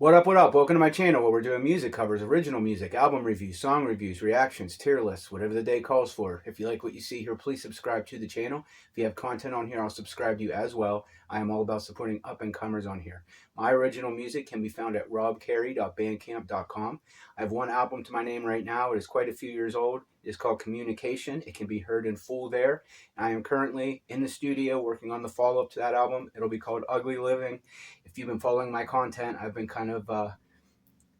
What up, what up? Welcome to my channel where we're doing music covers, original music, album reviews, song reviews, reactions, tier lists, whatever the day calls for. If you like what you see here, please subscribe to the channel. If you have content on here, I'll subscribe to you as well. I am all about supporting up-and-comers on here. My original music can be found at robcary.bandcamp.com. I have one album to my name right now. It is quite a few years old. It is called Communication. It can be heard in full there. I am currently in the studio working on the follow-up to that album. It'll be called Ugly Living. If you've been following my content, I've been kind of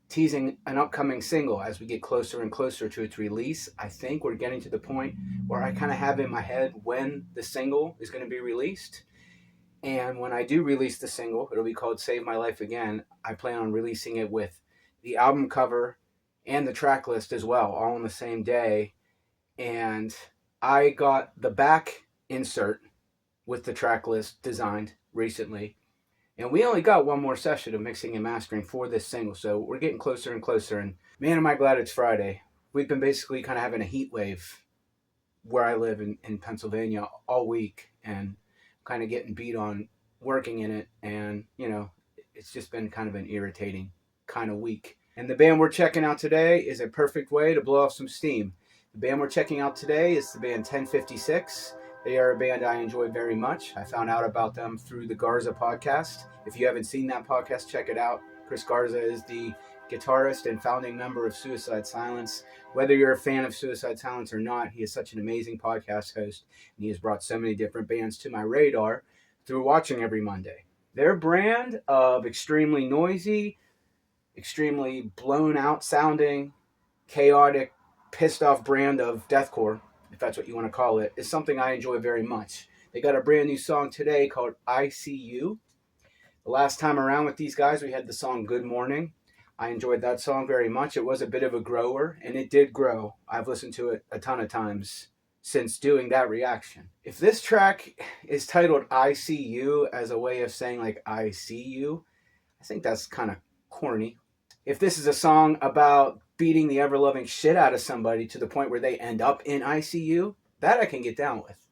teasing an upcoming single as we get closer and closer to its release. I think we're getting to the point where I kind of have in my head when the single is going to be released. And when I do release the single, it'll be called Save My Life Again. I plan on releasing it with the album cover and the track list as well, all on the same day. And I got the back insert with the track list designed recently. And we only got one more session of mixing and mastering for this single, so we're getting closer and closer. And man, am I glad it's Friday. We've been basically kind of having a heat wave where I live in Pennsylvania all week, and kind of getting beat on working in it. And, you know, it's just been kind of an irritating kind of week. And the band we're checking out today is a perfect way to blow off some steam. The band we're checking out today is the band TEN56. They are a band I enjoy very much. I found out about them through the Garza podcast. If you haven't seen that podcast, check it out. Chris Garza is the guitarist and founding member of Suicide Silence. Whether you're a fan of Suicide Silence or not, he is such an amazing podcast host, and he has brought so many different bands to my radar through watching every Monday. Their brand of extremely noisy, extremely blown out sounding, chaotic, pissed off brand of deathcore, if that's what you want to call it, is something I enjoy very much. They got a brand new song today called I See You. The last time around with these guys, we had the song Good Morning. I enjoyed that song very much. It was a bit of a grower, and it did grow. I've listened to it a ton of times since doing that reaction. If this track is titled I See You as a way of saying like I see you, I think that's kind of corny. If this is a song about beating the ever-loving shit out of somebody to the point where they end up in ICU, that I can get down with.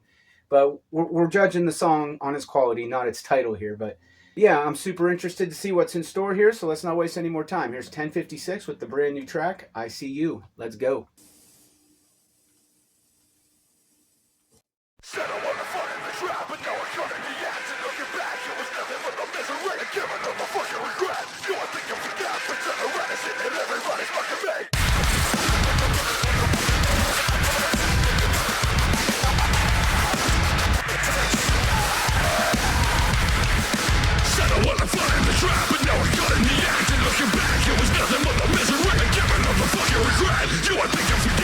But we're judging the song on its quality, not its title here. But yeah, I'm super interested to see what's in store here, so let's not waste any more time. Here's TEN56 with the brand new track, I See You. Let's go. Said I wanna find in the trap, but now I'm caught in the act. And looking back, it was nothing but a misery. And giving up a fucking regret. You would think I forgot, but turn around and see that everybody's fucking me. Said I wanna find in the trap, but now I'm caught in the act. And looking back, it was nothing but a misery. And giving up a fucking regret. You would think I forgot.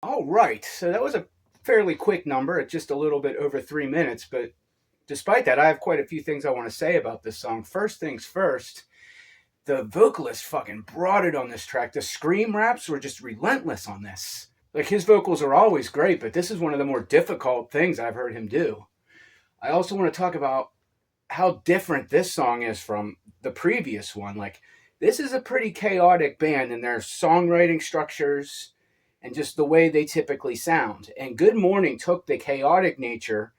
All right, so that was a fairly quick number at just a little bit over 3 minutes, but despite that, I have quite a few things I want to say about this song. First things first, the vocalist fucking brought it on this track. The scream raps were just relentless on this. Like, his vocals are always great, but this is one of the more difficult things I've heard him do. I also want to talk about how different this song is from the previous one. Like, this is a pretty chaotic band in their songwriting structures and just the way they typically sound. And Good Morning took the chaotic nature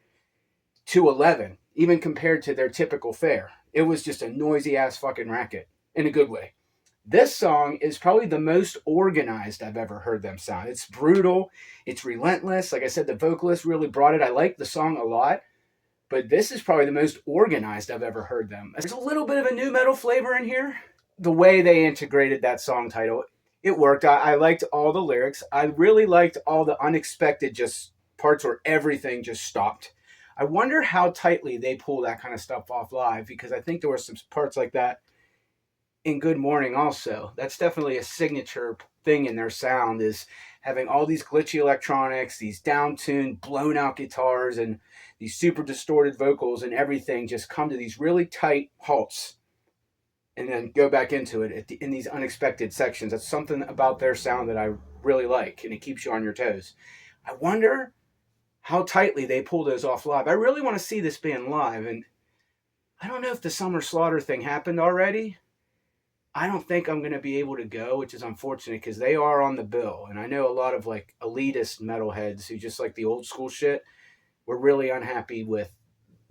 to 11, even compared to their typical fare. It was just a noisy ass fucking racket in a good way. This song is probably the most organized I've ever heard them sound. It's brutal. It's relentless. Like I said, the vocalist really brought it. I like the song a lot, but this is probably the most organized I've ever heard them. There's a little bit of a new metal flavor in here. The way they integrated that song title, it worked. I liked all the lyrics. I really liked all the unexpected just parts where everything just stopped. I wonder how tightly they pull that kind of stuff off live, because I think there were some parts like that in Good Morning also. That's definitely a signature thing in their sound, is having all these glitchy electronics, these down-tuned, blown-out guitars, and these super distorted vocals, and everything just come to these really tight halts and then go back into it in these unexpected sections. That's something about their sound that I really like, and it keeps you on your toes. I wonder how tightly they pull those off live. I really want to see this band live, and I don't know if the Summer Slaughter thing happened already. I don't think I'm going to be able to go, which is unfortunate because they are on the bill. And I know a lot of like elitist metalheads who just like the old school shit were really unhappy with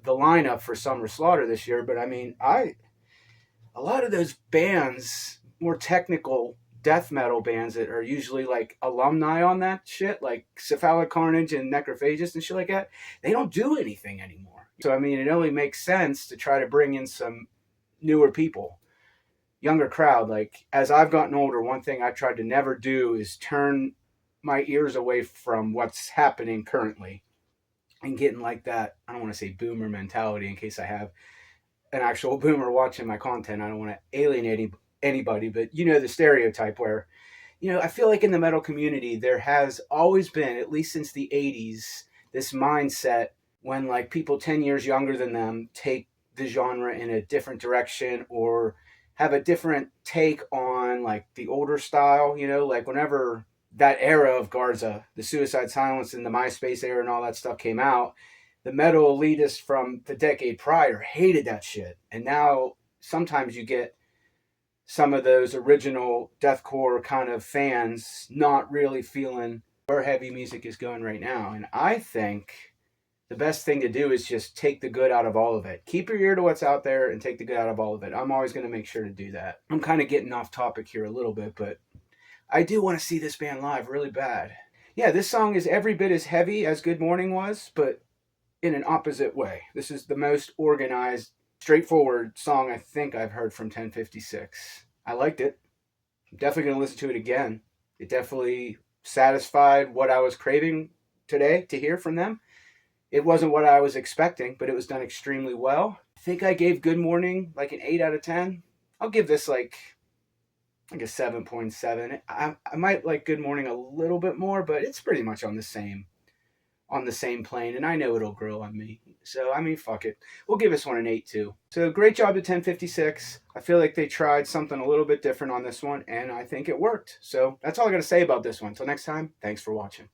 the lineup for Summer Slaughter this year. But I mean, a lot of those bands, more technical death metal bands that are usually like alumni on that shit, like Cephalic Carnage and Necrophagus and shit like that, they don't do anything anymore. So I mean, it only makes sense to try to bring in some newer people, younger crowd. Like, as I've gotten older, one thing I tried to never do is turn my ears away from what's happening currently and getting like that, I don't want to say boomer mentality in case I have an actual boomer watching my content. I don't want to alienate anybody, but you know, the stereotype where, you know, I feel like in the metal community, there has always been, at least since the 80s, this mindset when like people 10 years younger than them take the genre in a different direction or have a different take on like the older style, you know, like whenever that era of Garza, the Suicide Silence and the MySpace era and all that stuff came out, the metal elitists from the decade prior hated that shit. And now sometimes you get some of those original deathcore kind of fans not really feeling where heavy music is going right now. And I think the best thing to do is just take the good out of all of it. Keep your ear to what's out there and take the good out of all of it. I'm always going to make sure to do that. I'm kind of getting off topic here a little bit, but I do want to see this band live really bad. Yeah, this song is every bit as heavy as Good Morning was, but in an opposite way. This is the most organized, straightforward song I think I've heard from TEN56. I liked it. I'm definitely going to listen to it again. It definitely satisfied what I was craving today to hear from them. It wasn't what I was expecting, but it was done extremely well. I think I gave Good Morning like an 8 out of 10. I'll give this like a 7.7. I might like Good Morning a little bit more, but it's pretty much on the same plane, and I know it'll grow on me. So, I mean, fuck it. We'll give this one an 8 too. So, great job to TEN56. I feel like they tried something a little bit different on this one, and I think it worked. So, that's all I got to say about this one. Until next time, thanks for watching.